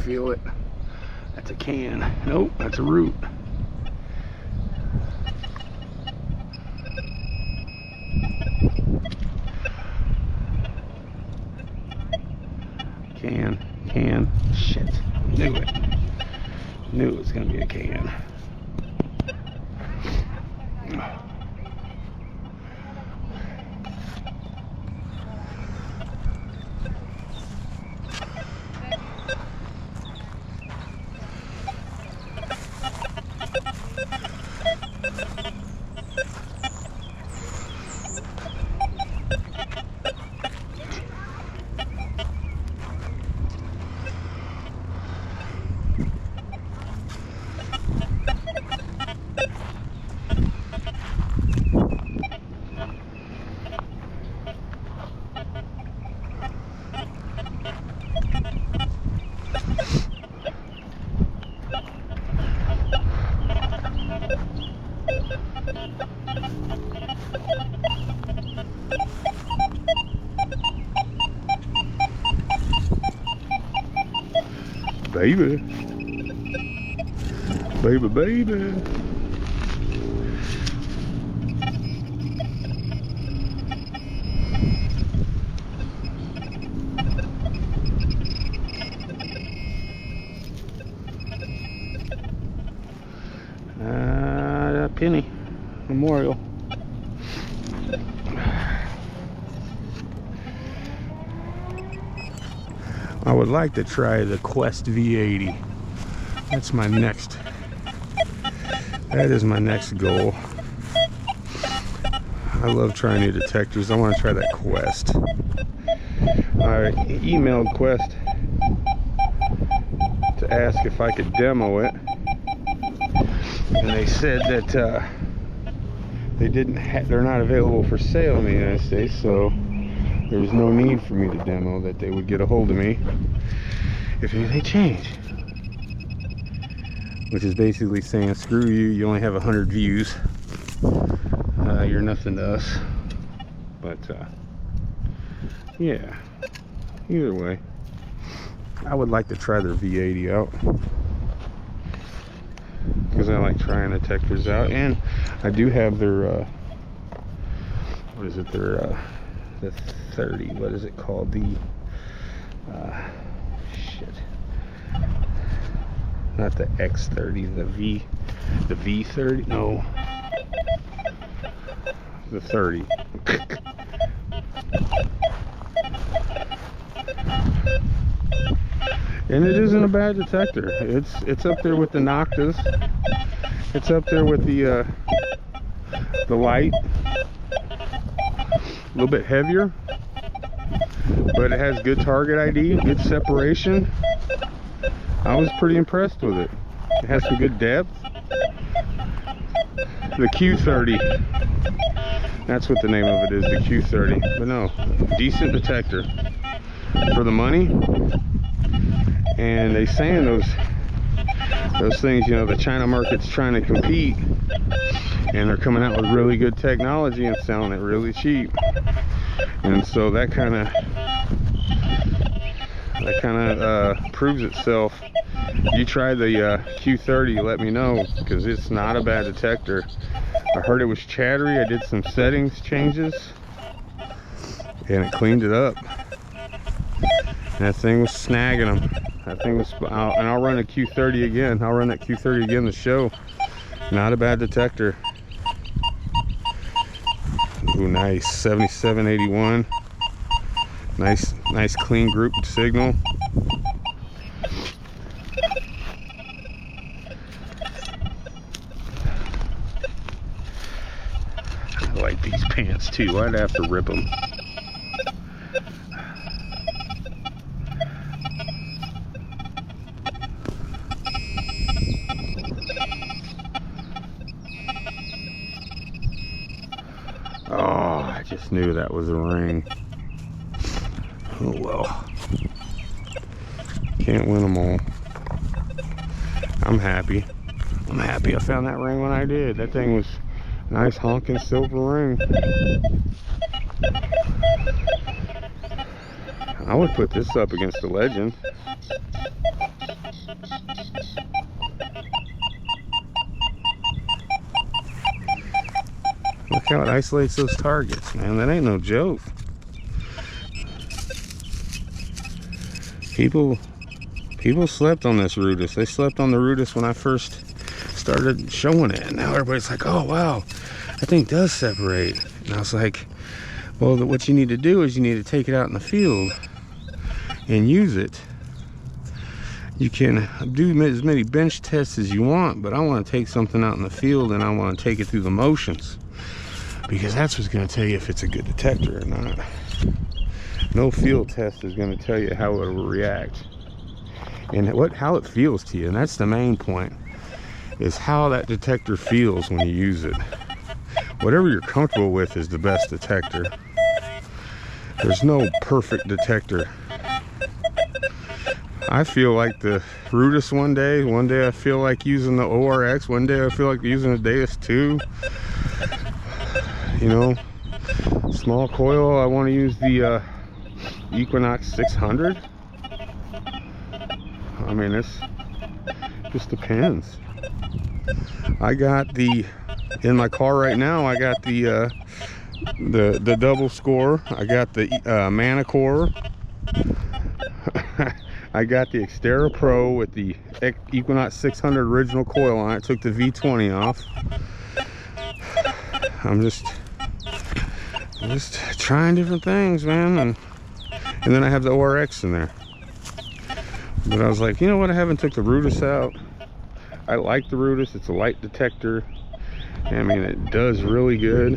feel it. That's a can. Nope, that's a root. Can. Shit. Knew it. Knew it was gonna be a can. Baby. Baby. Penny Memorial. I would like to try the Quest V80. That's my next. That is my next goal. I love trying new detectors. I want to try that Quest. I emailed Quest to ask if I could demo it, and they said that they're not available for sale in the United States, so there was no need for me to demo, that they would get a hold of me if anything changed. Which is basically saying, screw you, you only have 100 views. You're nothing to us. But, yeah. Either way, I would like to try their V80 out. Because I like trying detectors out. And I do have their, what is it, their, the 30, what is it called, the not the X30, the V30, no, the 30. And it isn't a bad detector. It's up there with the Noctas. It's up there with the light. A little bit heavier, but it has good target ID, good separation. I was pretty impressed with it. It has some good depth. The Q30, that's what the name of it is, the Q30. But no, decent detector for the money. And they saying those things, you know, the China market's trying to compete, and they're coming out with really good technology and selling it really cheap. And so that kind of proves itself. You try the Q30, let me know, because it's not a bad detector. I heard it was chattery. I did some settings changes and it cleaned it up. And that thing was snagging them. That thing was, and I'll run a Q30 again. I'll run that Q30 again to show. Not a bad detector. Ooh, nice. 7781. Nice clean group signal. I like these pants too. I'd have to rip them. Oh, I just knew that was a ring. Oh well. Can't win them all. I'm happy. I'm happy I found that ring when I did. That thing was a nice honking silver ring. I would put this up against the Legend. Look how it isolates those targets, man. That ain't no joke. People slept on this Rutus. They slept on the Rutus when I first started showing it. And now everybody's like, oh wow, that thing does separate. And I was like, well, what you need to do is you need to take it out in the field and use it. You can do as many bench tests as you want, but I want to take something out in the field and I want to take it through the motions, because that's what's going to tell you if it's a good detector or not. No field test is going to tell you how it will react and how it feels to you. And that's the main point, is how that detector feels when you use it. Whatever you're comfortable with is the best detector. There's no perfect detector. I feel like the Rutus one day I feel like using the ORX, one day I feel like using a Deus 2. You know, small coil, I want to use the Equinox 600. I mean, it just depends. I got in my car right now, I got the double score. I got the Manicore. I got the Xterra Pro with the Equinox 600 original coil on it. Took the V20 off. I'm just trying different things, man. And then I have the ORX in there. But I was like, you know what? I haven't took the Rutus out. I like the Rutus. It's a light detector. I mean, it does really good.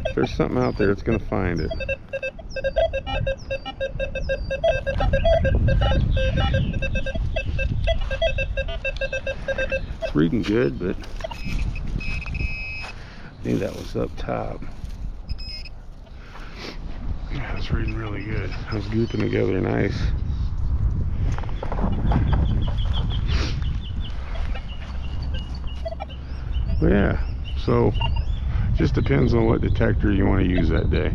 If there's something out there, it's gonna find it. It's reading good, but I think that was up top. Yeah, it's reading really good. I was grouping together nice. But yeah, so just depends on what detector you want to use that day.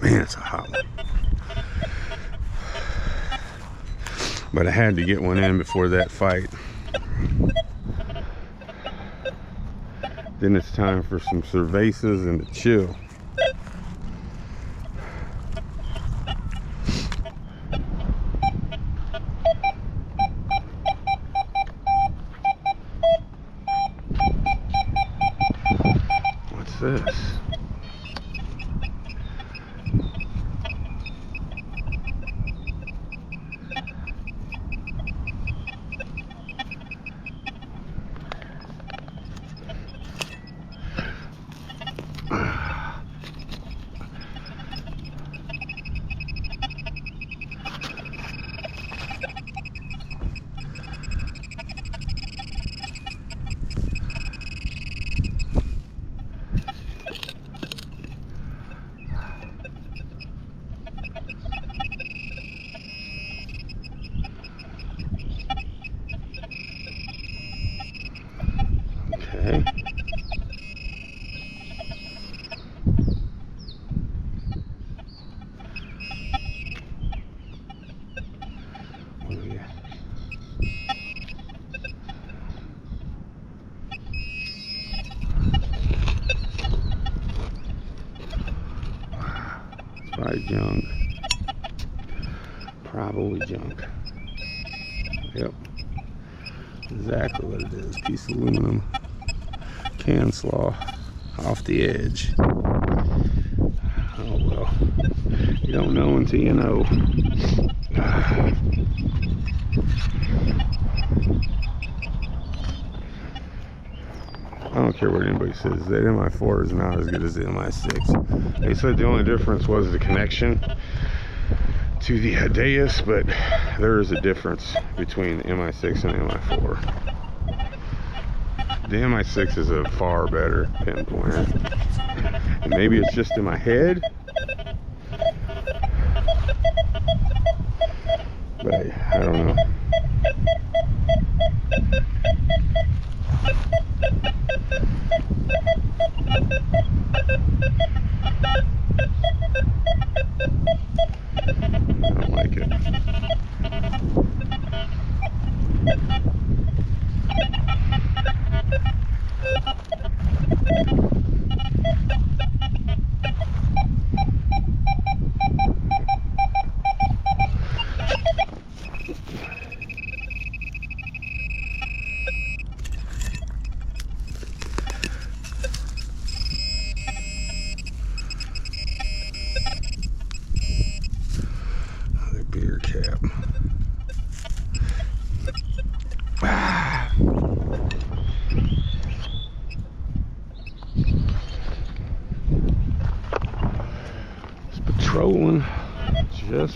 Man, it's a hot one. But I had to get one in before that fight. Then it's time for some cervezas and to chill. What's this? Okay. Probably junk. Probably junk. Yep. Exactly what it is. Piece of aluminum. Can slaw off the edge. Oh well. You don't know until you know. I don't care what anybody says, that MI4 is not as good as the MI6. They said the only difference was the connection to the Deus, but there is a difference between the MI6 and the MI4. The MI6 is a far better pinpointer. And maybe it's just in my head, but I don't know.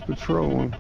patrolling.